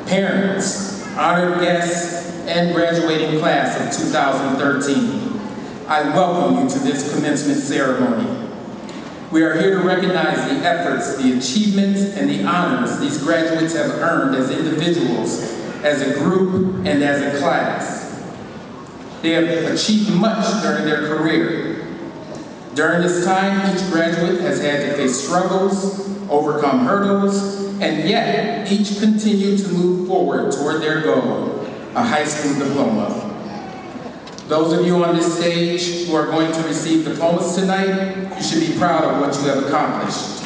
parents, honored guests, and graduating class of 2013, I welcome you to this commencement ceremony. We are here to recognize the efforts, the achievements, and the honors these graduates have earned as individuals, as a group, and as a class. They have achieved much during their career. During this time, each graduate has had to face struggles, overcome hurdles, and yet each continued to move forward toward their goal, a high school diploma. Those of you on this stage who are going to receive diplomas tonight, you should be proud of what you have accomplished.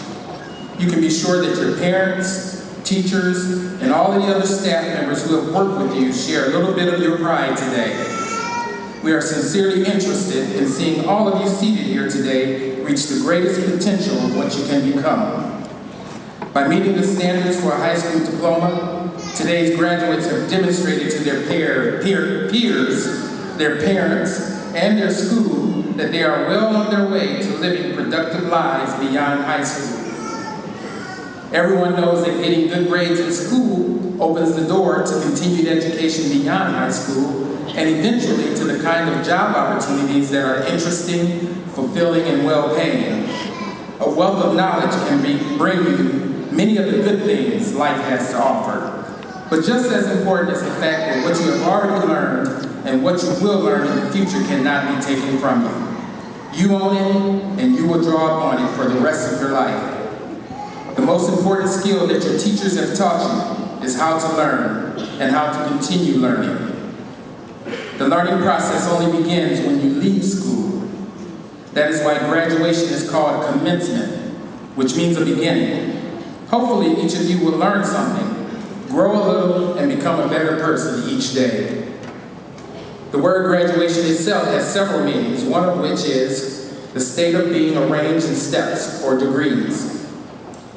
You can be sure that your parents, teachers, and all of the other staff members who have worked with you share a little bit of your pride today. We are sincerely interested in seeing all of you seated here today reach the greatest potential of what you can become. By meeting the standards for a high school diploma, today's graduates have demonstrated to their peers, their parents, and their school that they are well on their way to living productive lives beyond high school. Everyone knows that getting good grades in school opens the door to continued education beyond high school and eventually to the kind of job opportunities that are interesting, fulfilling, and well-paying. A wealth of knowledge can bring you many of the good things life has to offer. But just as important is the fact that what you have already learned and what you will learn in the future cannot be taken from you. You own it, and you will draw upon it for the rest of your life. The most important skill that your teachers have taught you is how to learn and how to continue learning. The learning process only begins when you leave school. That is why graduation is called commencement, which means a beginning. Hopefully each of you will learn something, grow a little, and become a better person each day. The word graduation itself has several meanings, one of which is the state of being arranged in steps or degrees.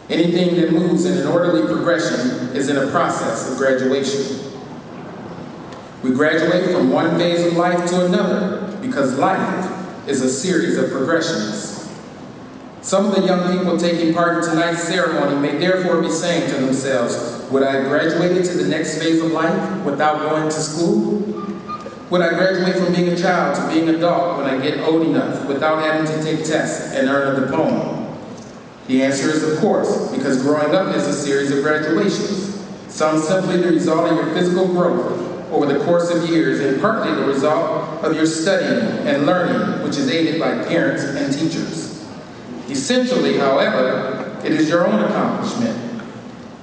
Anything that moves in an orderly progression is in a process of graduation. We graduate from one phase of life to another because life is a series of progressions. Some of the young people taking part in tonight's ceremony may therefore be saying to themselves, would I have graduated to the next phase of life without going to school? Would I graduate from being a child to being an adult when I get old enough without having to take tests and earn a diploma? The answer is of course, because growing up is a series of graduations. Some simply the result of your physical growth over the course of years, and partly the result of your studying and learning, which is aided by parents and teachers. Essentially, however, it is your own accomplishment.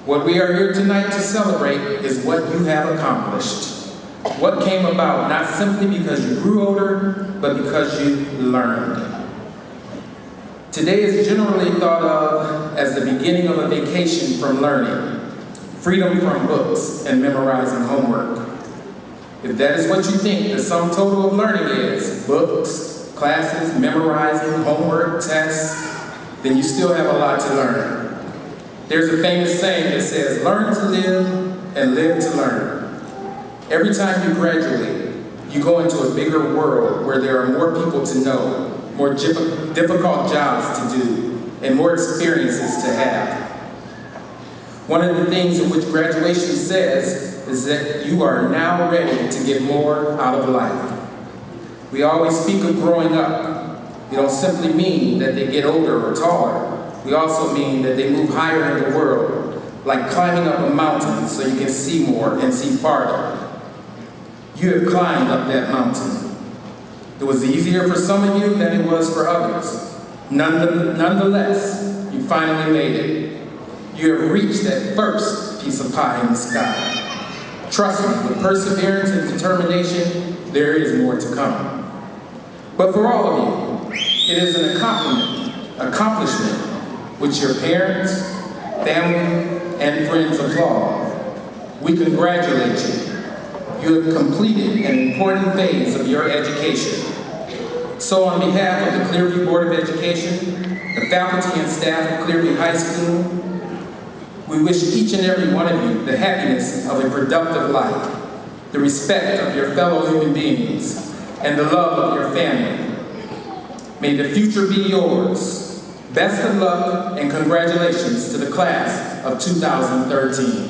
What we are here tonight to celebrate is what you have accomplished. What came about not simply because you grew older, but because you learned. Today is generally thought of as the beginning of a vacation from learning, freedom from books and memorizing homework. If that is what you think the sum total of learning is, books, classes, memorizing, homework, tests, then you still have a lot to learn. There's a famous saying that says, learn to live and live to learn. Every time you graduate, you go into a bigger world where there are more people to know, more difficult jobs to do, and more experiences to have. One of the things in which graduation says is that you are now ready to get more out of life. We always speak of growing up. We don't simply mean that they get older or taller. We also mean that they move higher in the world, like climbing up a mountain so you can see more and see farther. You have climbed up that mountain. It was easier for some of you than it was for others. Nonetheless, you finally made it. You have reached that first piece of pie in the sky. Trust me, with perseverance and determination, there is more to come. But for all of you, it is an accomplishment which your parents, family, and friends applaud. We congratulate you. You have completed an important phase of your education. So on behalf of the Clearview Board of Education, the faculty and staff of Clearview High School, we wish each and every one of you the happiness of a productive life, the respect of your fellow human beings, and the love of your family. May the future be yours. Best of luck and congratulations to the class of 2013.